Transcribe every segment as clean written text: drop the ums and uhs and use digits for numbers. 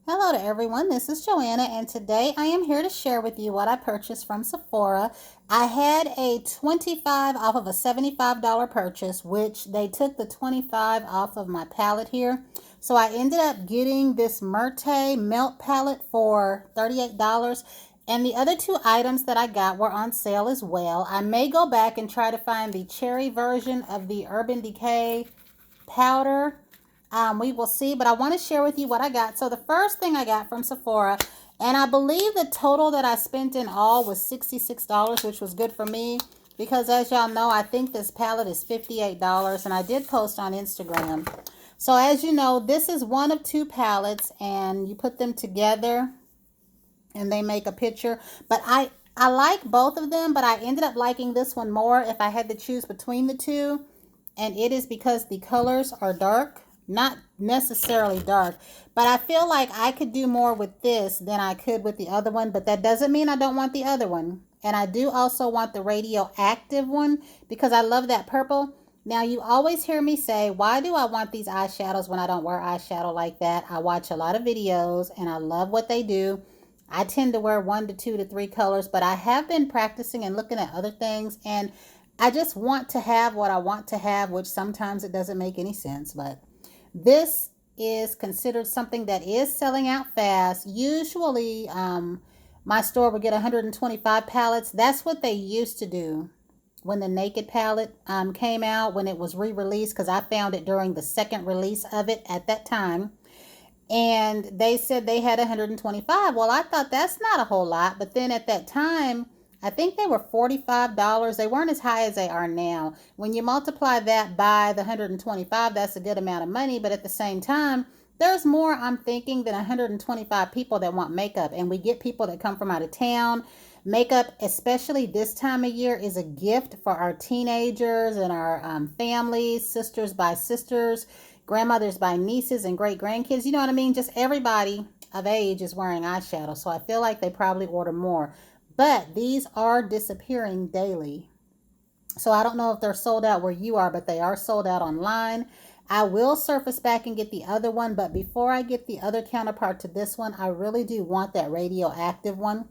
Hello to everyone, this is Joanna and today I am here to share with you what I purchased from Sephora. I had a 25 off of a $75 purchase, which they took the 25 off of my palette here. So I ended up getting this Myrte Melt palette for $38, and the other two items that I got were on sale as well. I may go back and try to find the cherry version of the Urban Decay powder. We will see, but I want to share with you what I got. So the first thing I got from Sephora, and I believe the total that I spent in all was $66, which was good for me because as y'all know, I think this palette is $58, and I did post on Instagram. So as you know, this is one of two palettes, and you put them together and they make a picture. But I like both of them, but I ended up liking this one more if I had to choose between the two, and it is because the colors are dark. Not necessarily dark, but I feel like I could do more with this than I could with the other one, but that doesn't mean I don't want the other one. And I do also want the radioactive one because I love that purple. Now, you always hear me say, why do I want these eyeshadows when I don't wear eyeshadow like that? I watch a lot of videos and I love what they do. I tend to wear 1 to 2 to 3 colors, but I have been practicing and looking at other things, and I just want to have what I want to have, which sometimes it doesn't make any sense, but this is considered something that is selling out fast. Usually, my store would get 125 palettes. That's what they used to do when the Naked palette came out, when it was re-released, because I found it during the second release of it at that time. And they said they had 125. Well, I thought that's not a whole lot. But then at that time, I think they were $45. They weren't as high as they are now. When you multiply that by the 125, that's a good amount of money. But at the same time, there's more, I'm thinking, than 125 people that want makeup. And we get people that come from out of town. Makeup, especially this time of year, is a gift for our teenagers and our families, sisters by sisters, grandmothers by nieces, and great grandkids. You know what I mean? Just everybody of age is wearing eyeshadow. So I feel like they probably order more. But these are disappearing daily. So I don't know if they're sold out where you are, but they are sold out online. I will surface back and get the other one. But before I get the other counterpart to this one, I really do want that radioactive one.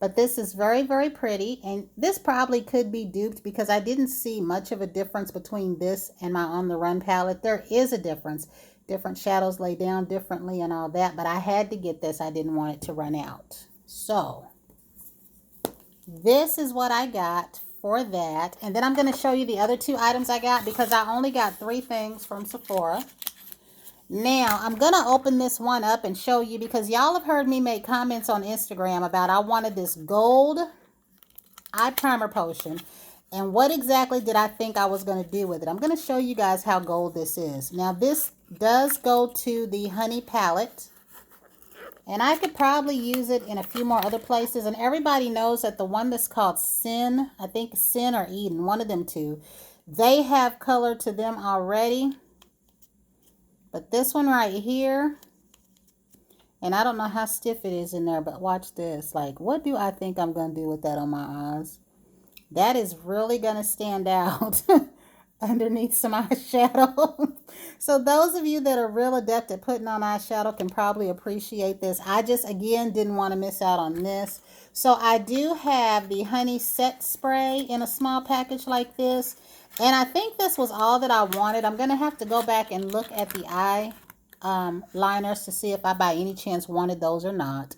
But this is very, very pretty. And this probably could be duped because I didn't see much of a difference between this and my On the Run palette. There is a difference. Different shadows lay down differently and all that. But I had to get this. I didn't want it to run out. So this is what I got for that. And then I'm going to show you the other two items I got because I only got 3 things from Sephora. Now, I'm going to open this one up and show you because y'all have heard me make comments on Instagram about I wanted this gold eye primer potion. And what exactly did I think I was going to do with it? I'm going to show you guys how gold this is. Now, this does go to the Honey palette. And I could probably use it in a few more other places. And everybody knows that the one that's called Sin, I think Sin or Eden, one of them two, they have color to them already. But this one right here, and I don't know how stiff it is in there, but watch this. Like, what do I think I'm going to do with that on my eyes? That is really going to stand out underneath some eyeshadow. So those of you that are real adept at putting on eyeshadow can probably appreciate this. I just, again, didn't want to miss out on this. So I do have the Honey Set Spray in a small package like this. And I think this was all that I wanted. I'm going to have to go back and look at the eye liners to see if I by any chance wanted those or not.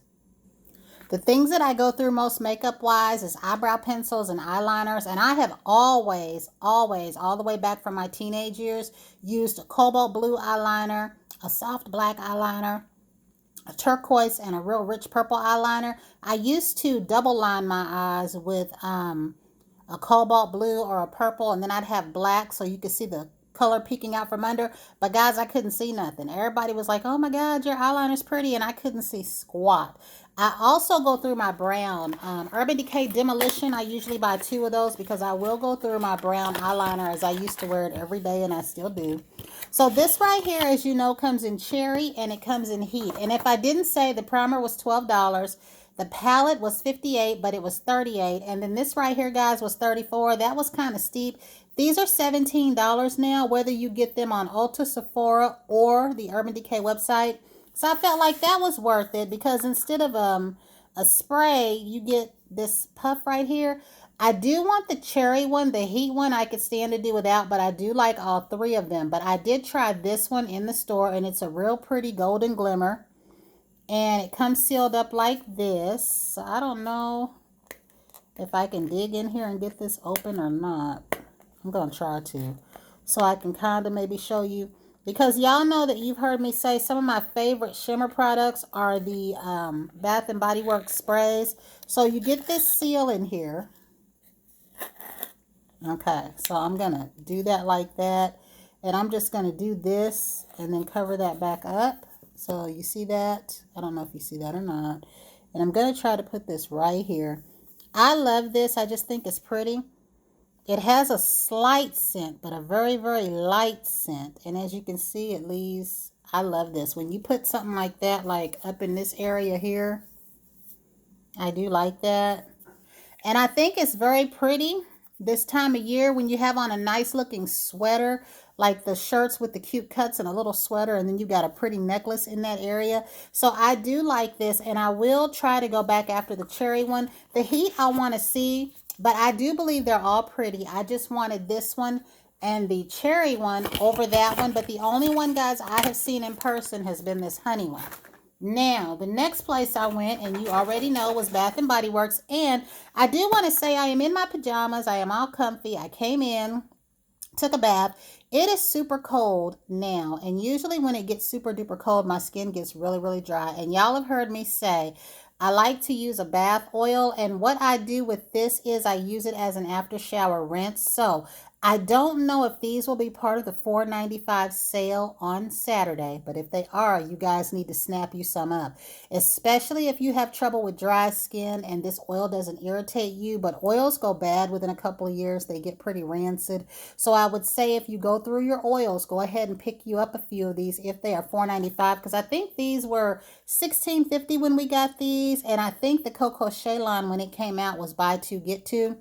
The things that I go through most makeup wise is eyebrow pencils and eyeliners. And I have always, all the way back from my teenage years, used a cobalt blue eyeliner, a soft black eyeliner, a turquoise, and a real rich purple eyeliner. I used to double line my eyes with a cobalt blue or a purple, and then I'd have black so you could see the color peeking out from under. But guys, I couldn't see nothing. Everybody was like, oh my God, your eyeliner's pretty, and I couldn't see squat. I also go through my brown Urban Decay Demolition. I usually buy 2 of those because I will go through my brown eyeliner as I used to wear it every day, and I still do. So this right here, as you know, comes in cherry and it comes in heat. And if I didn't say, the primer was $12. The palette was $58, but it was $38. And then this right here, guys, was $34. That was kind of steep. These are $17 now, whether you get them on Ulta, Sephora, or the Urban Decay website. So I felt like that was worth it because instead of a spray, you get this puff right here. I do want the cherry one, the heat one I could stand to do without, but I do like all three of them. But I did try this one in the store, and it's a real pretty golden glimmer. And it comes sealed up like this. So I don't know if I can dig in here and get this open or not. I'm going to try to. So I can kind of maybe show you. Because y'all know that you've heard me say some of my favorite shimmer products are the Bath& Body Works sprays. So you get this seal in here. Okay, so I'm going to do that like that. And I'm just going to do this and then cover that back up. So you see that? I don't know if you see that or not. And I'm going to try to put this right here. I love this. I just think it's pretty. It has a slight scent, but a very, very light scent. And as you can see, it leaves, I love this. When you put something like that, like up in this area here, I do like that. And I think it's very pretty this time of year when you have on a nice looking sweater, like the shirts with the cute cuts and a little sweater, and then you got a pretty necklace in that area. So I do like this, and I will try to go back after the cherry one. The heat I want to see, but I do believe they're all pretty. I just wanted this one and the cherry one over that one, but the only one, guys, I have seen in person has been this honey one. Now, the next place I went, and you already know, was Bath& Body Works. And I do want to say I am in my pajamas. I am all comfy. I came in, took a bath. It is super cold now. And usually when it gets super duper cold, my skin gets really, really dry. And y'all have heard me say, I like to use a bath oil. And what I do with this is I use it as an after shower rinse. So I don't know if these will be part of the $4.95 sale on Saturday, but if they are, you guys need to snap you some up, especially if you have trouble with dry skin and this oil doesn't irritate you. But oils go bad within a couple of years. They get pretty rancid. So I would say if you go through your oils, go ahead and pick you up a few of these if they are $4.95, because I think these were $16.50 when we got these, and I think the Coco Shea line when it came out was buy two get two.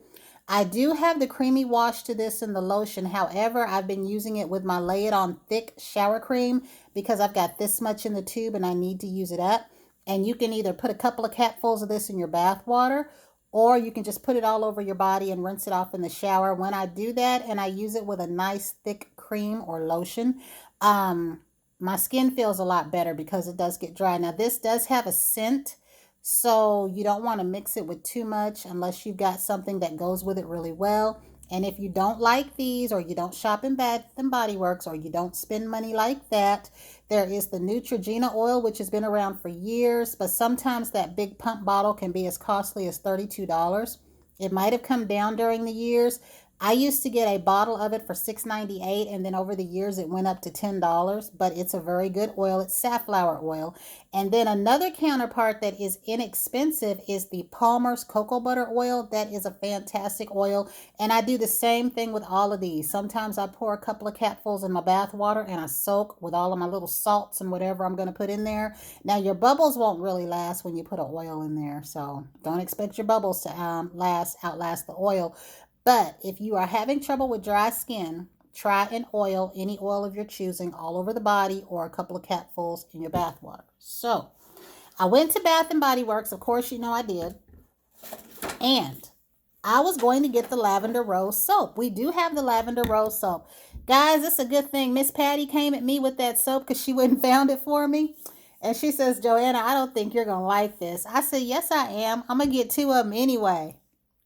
I do have the creamy wash to this in the lotion. However, I've been using it with my Lay It On Thick shower cream because I've got this much in the tube and I need to use it up. And you can either put a couple of capfuls of this in your bath water, or you can just put it all over your body and rinse it off in the shower. When I do that and I use it with a nice thick cream or lotion, my skin feels a lot better because it does get dry. Now, this does have a scent, so you don't want to mix it with too much unless you've got something that goes with it really well. And if you don't like these, or you don't shop in Bath and Body Works, or you don't spend money like that, there is the Neutrogena oil, which has been around for years, but sometimes that big pump bottle can be as costly as $32. It might have come down during the years. I used to get a bottle of it for $6.98, and then over the years it went up to $10, but it's a very good oil. It's safflower oil. And then another counterpart that is inexpensive is the Palmer's Cocoa Butter Oil. That is a fantastic oil, and I do the same thing with all of these. Sometimes I pour a couple of capfuls in my bath water and I soak with all of my little salts and whatever I'm going to put in there. Now, your bubbles won't really last when you put an oil in there, so don't expect your bubbles to outlast the oil. But if you are having trouble with dry skin, try an oil, any oil of your choosing, all over the body, or a couple of capfuls in your bath water. So I went to Bath and Body Works. Of course, you know I did. And I was going to get the lavender rose soap. We do have the lavender rose soap. Guys, it's a good thing Miss Patty came at me with that soap because she wouldn't found it for me. And she says, Joanna, I don't think you're going to like this. I said, yes, I am. I'm going to get two of them anyway.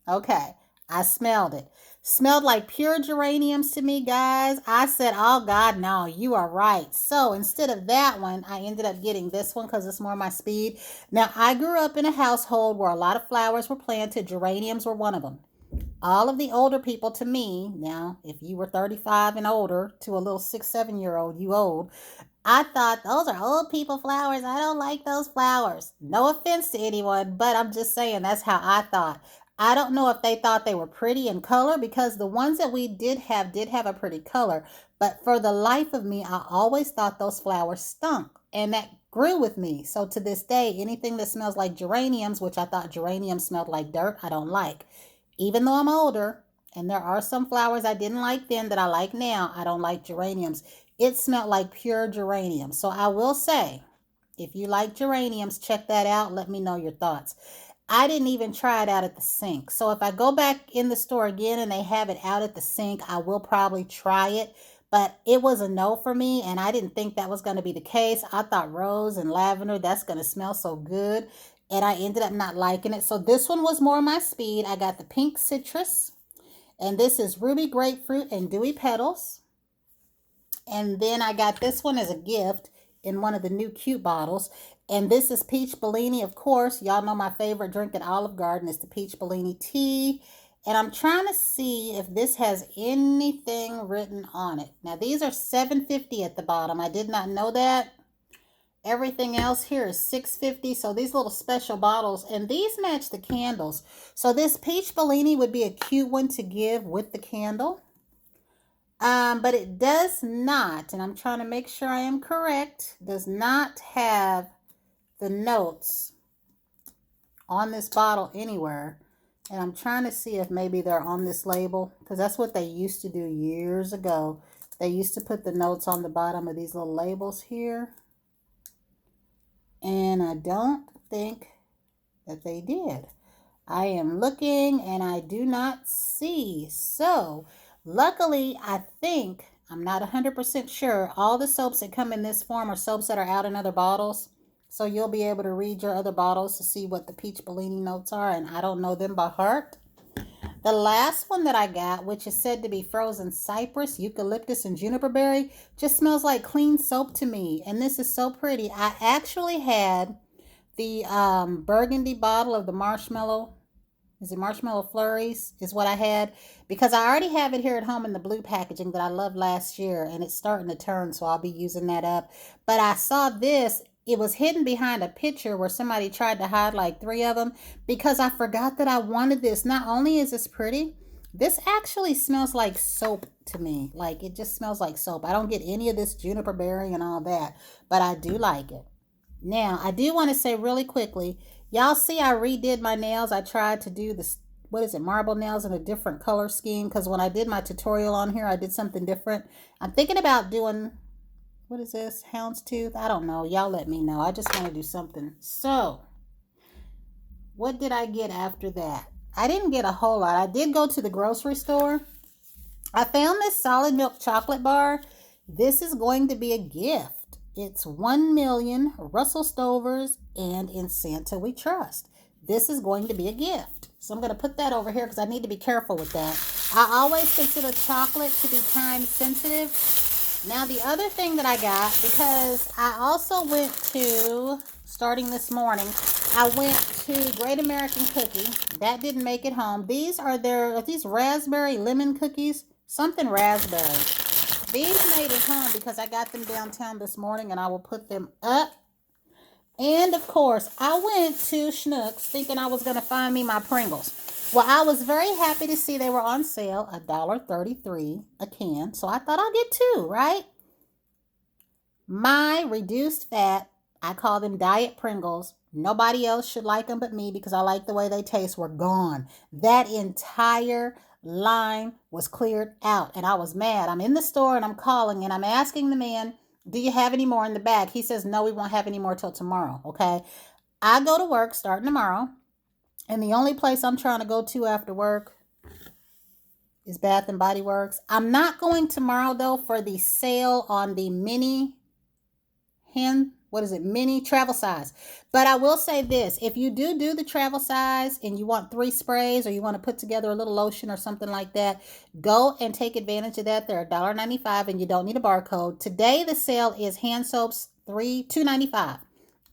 Okay. I smelled it. Smelled like pure geraniums to me, guys. I said, oh God, no, you are right. So instead of that one, I ended up getting this one because it's more my speed. Now, I grew up in a household where a lot of flowers were planted. Geraniums were one of them. All of the older people to me, now, if you were 35 and older to a little 6, 7-year-old, you old, I thought those are old people flowers. I don't like those flowers. No offense to anyone, but I'm just saying that's how I thought. I don't know if they thought they were pretty in color, because the ones that we did have a pretty color. But for the life of me, I always thought those flowers stunk. And that grew with me. So to this day, anything that smells like geraniums, which I thought geraniums smelled like dirt, I don't like. Even though I'm older, and there are some flowers I didn't like then that I like now, I don't like geraniums. It smelled like pure geranium. So I will say, If you like geraniums, check that out. Let me know your thoughts. I didn't even try it out at the sink. So if I go back in the store again and they have it out at the sink, I will probably try it. But it was a no for me, and I didn't think that was going to be the case. I thought rose and lavender, that's going to smell so good. And I ended up not liking it. So this one was more my speed. I got the pink citrus. And this is ruby grapefruit and dewy petals. And then I got this one as a gift in one of the new cute bottles. And this is peach Bellini, of course. Y'all know my favorite drink at Olive Garden is the peach Bellini tea. And I'm trying to see if this has anything written on it. Now, these are $7.50 at the bottom. I did not know that. Everything else here is $6.50. So these little special bottles, and these match the candles. So this peach Bellini would be a cute one to give with the candle. But it does not, and I'm trying to make sure I am correct, does not have the notes on this bottle anywhere. And I'm trying to see if maybe they're on this label, because that's what they used to do years ago. They used to put the notes on the bottom of these little labels here. And I don't think that they did. I am looking and I do not see. So luckily, I think, I'm not 100% sure, all the soaps that come in this form are soaps that are out in other bottles. So you'll be able to read your other bottles to see what the peach Bellini notes are, and I don't know them by heart. The last one that I got, which is said to be frozen cypress, eucalyptus, and juniper berry, just smells like clean soap to me. And this is so pretty. I actually had the burgundy bottle of the marshmallow. Is it Marshmallow Flurries is what I had, because I already have it here at home in the blue packaging that I loved last year, and it's starting to turn, so I'll be using that up. But I saw this. It was hidden behind a picture where somebody tried to hide like 3 of them, because I forgot that I wanted this. Not only is this pretty, this actually smells like soap to me. Like, it just smells like soap. I don't get any of this juniper berry and all that, but I do like it. Now, I do want to say really quickly, y'all see I redid my nails. I tried to do this, what is it, marble nails in a different color scheme, because when I did my tutorial on here, I did something different. I'm thinking about doing, what is this, houndstooth? I don't know. Y'all let me know. I just want to do something. So, what did I get after that? I didn't get a whole lot. I did go to the grocery store. I found this solid milk chocolate bar. This is going to be a gift. It's 1 million Russell Stovers and In Santa We Trust. This is going to be a gift. So I'm going to put that over here because I need to be careful with that. I always consider chocolate to be time sensitive. Now the other thing that I got, because I also went to, starting this morning, I went to Great American Cookie. That didn't make it home. These are these raspberry lemon cookies. Something raspberry. These made it home because I got them downtown this morning, and I will put them up. And of course, I went to Schnucks thinking I was going to find me my Pringles. Well, I was very happy to see they were on sale, $1.33 a can. So I thought I'll get 2, right? My reduced fat, I call them diet Pringles. Nobody else should like them but me because I like the way they taste, were gone. That entire line was cleared out, and I was mad. I'm in the store and I'm calling and I'm asking the man, do you have any more in the bag? He says, no, we won't have any more till tomorrow. Okay. I go to work starting tomorrow, and the only place I'm trying to go to after work is Bath&Body Works. I'm not going tomorrow though for the sale on the mini travel size. But I will say this, if you do the travel size and you want 3 sprays, or you want to put together a little lotion or something like that, go and take advantage of that. They're $1.95 and you don't need a barcode. Today the sale is hand soaps $2.95.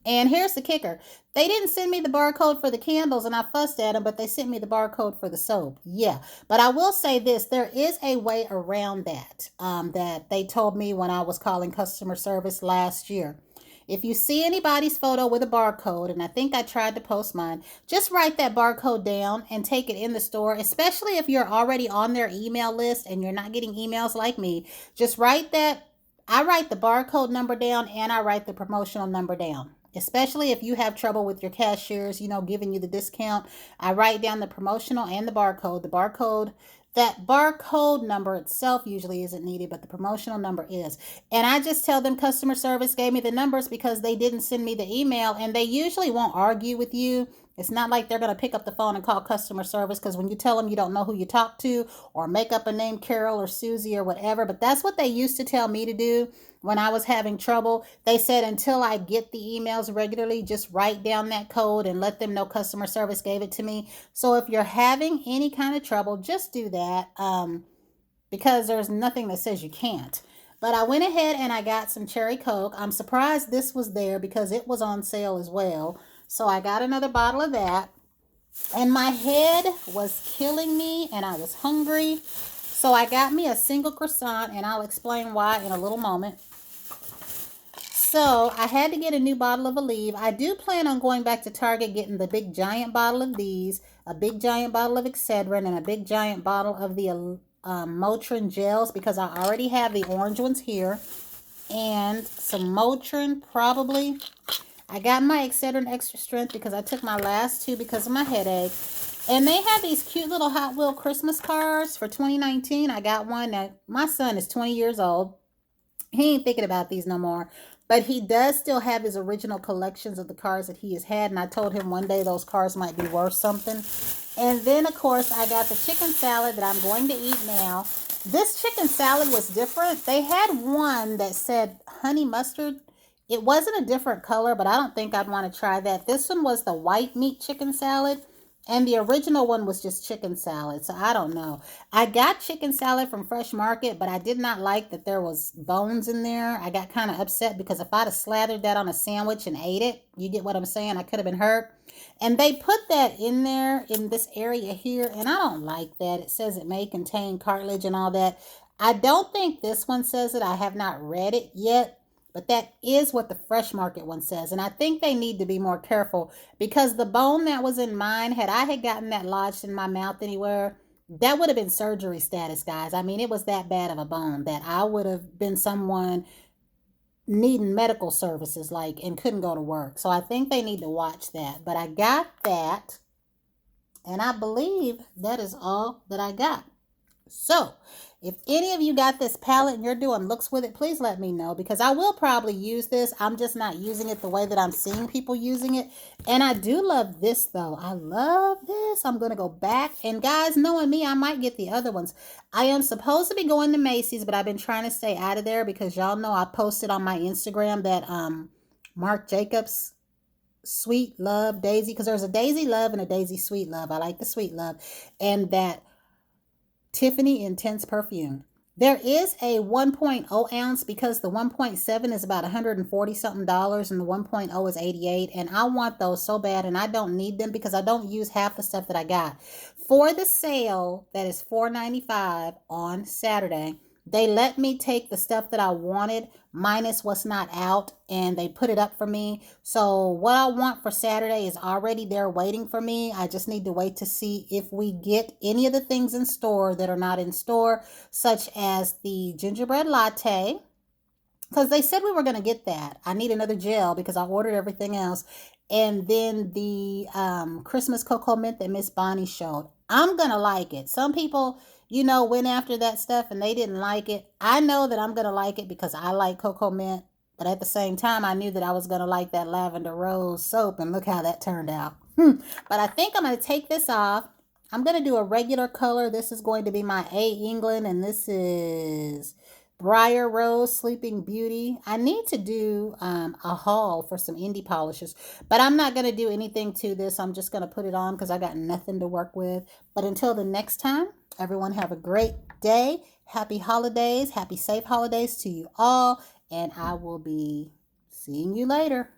And here's the kicker. They didn't send me the barcode for the candles, and I fussed at them, but they sent me the barcode for the soap. Yeah. But I will say this. There is a way around that, that they told me when I was calling customer service last year. If you see anybody's photo with a barcode, and I think I tried to post mine, just write that barcode down and take it in the store, especially if you're already on their email list and you're not getting emails like me. Just write that. I write the barcode number down and I write the promotional number down. Especially if you have trouble with your cashiers, giving you the discount. I write down the promotional and the barcode. The barcode, that barcode number itself usually isn't needed, but the promotional number is. And I just tell them customer service gave me the numbers because they didn't send me the email, and they usually won't argue with you. It's not like they're going to pick up the phone and call customer service, because when you tell them you don't know who you talk to, or make up a name, Carol or Susie or whatever, but that's what they used to tell me to do when I was having trouble. They said until I get the emails regularly, just write down that code and let them know customer service gave it to me. So if you're having any kind of trouble, just do that, because there's nothing that says you can't. But I went ahead and I got some cherry Coke. I'm surprised this was there because it was on sale as well. So I got another bottle of that. And my head was killing me and I was hungry. So I got me a single croissant, and I'll explain why in a little moment. So I had to get a new bottle of Aleve. I do plan on going back to Target, getting the big giant bottle of these, a big giant bottle of Excedrin, and a big giant bottle of the Motrin gels, because I already have the orange ones here, and some Motrin probably. I got my Excedrin extra strength because I took my last two because of my headache. And they have these cute little Hot Wheel Christmas cars for 2019. I got one. Now, my son is 20 years old. He ain't thinking about these no more. But he does still have his original collections of the cars that he has had. And I told him one day those cars might be worth something. And then, of course, I got the chicken salad that I'm going to eat now. This chicken salad was different. They had one that said honey mustard. It wasn't a different color, but I don't think I'd want to try that. This one was the white meat chicken salad. And the original one was just chicken salad. So I don't know. I got chicken salad from Fresh Market, but I did not like that there was bones in there. I got kind of upset because if I'd have slathered that on a sandwich and ate it, you get what I'm saying? I could have been hurt. And they put that in there in this area here, and I don't like that. It says it may contain cartilage and all that. I don't think this one says it. I have not read it yet. But that is what the Fresh Market one says. And I think they need to be more careful, because the bone that was in mine, had I had gotten that lodged in my mouth anywhere, that would have been surgery status, guys. I mean, it was that bad of a bone that I would have been someone needing medical services, like, and couldn't go to work. So I think they need to watch that. But I got that, and I believe that is all that I got. So, if any of you got this palette and you're doing looks with it, please let me know, because I will probably use this. I'm just not using it the way that I'm seeing people using it. And I do love this, though. I love this. I'm going to go back. And guys, knowing me, I might get the other ones. I am supposed to be going to Macy's, but I've been trying to stay out of there because y'all know I posted on my Instagram that Marc Jacobs Sweet Love Daisy, because there's a Daisy Love and a Daisy Sweet Love. I like the Sweet Love. And that Tiffany Intense Perfume. There is a 1.0 ounce, because the 1.7 is about $140 something and the 1.0 is 88, and I want those so bad, and I don't need them because I don't use half the stuff that I got. For the sale that is $4.95 on Saturday, they let me take the stuff that I wanted minus what's not out, and they put it up for me. So what I want for Saturday is already there waiting for me. I just need to wait to see if we get any of the things in store that are not in store, such as the gingerbread latte, because they said we were going to get that. I need another gel because I ordered everything else. And then the Christmas cocoa mint that Miss Bonnie showed. I'm going to like it. Some people, went after that stuff and they didn't like it. I know that I'm going to like it because I like cocoa mint. But at the same time, I knew that I was going to like that lavender rose soap. And look how that turned out. But I think I'm going to take this off. I'm going to do a regular color. This is going to be my A. England. And this is Briar Rose Sleeping Beauty. I need to do a haul for some indie polishes, but I'm not going to do anything to this. I'm just going to put it on because I got nothing to work with. But until the next time, everyone have a great day. Happy holidays. Happy safe holidays to you all. And I will be seeing you later.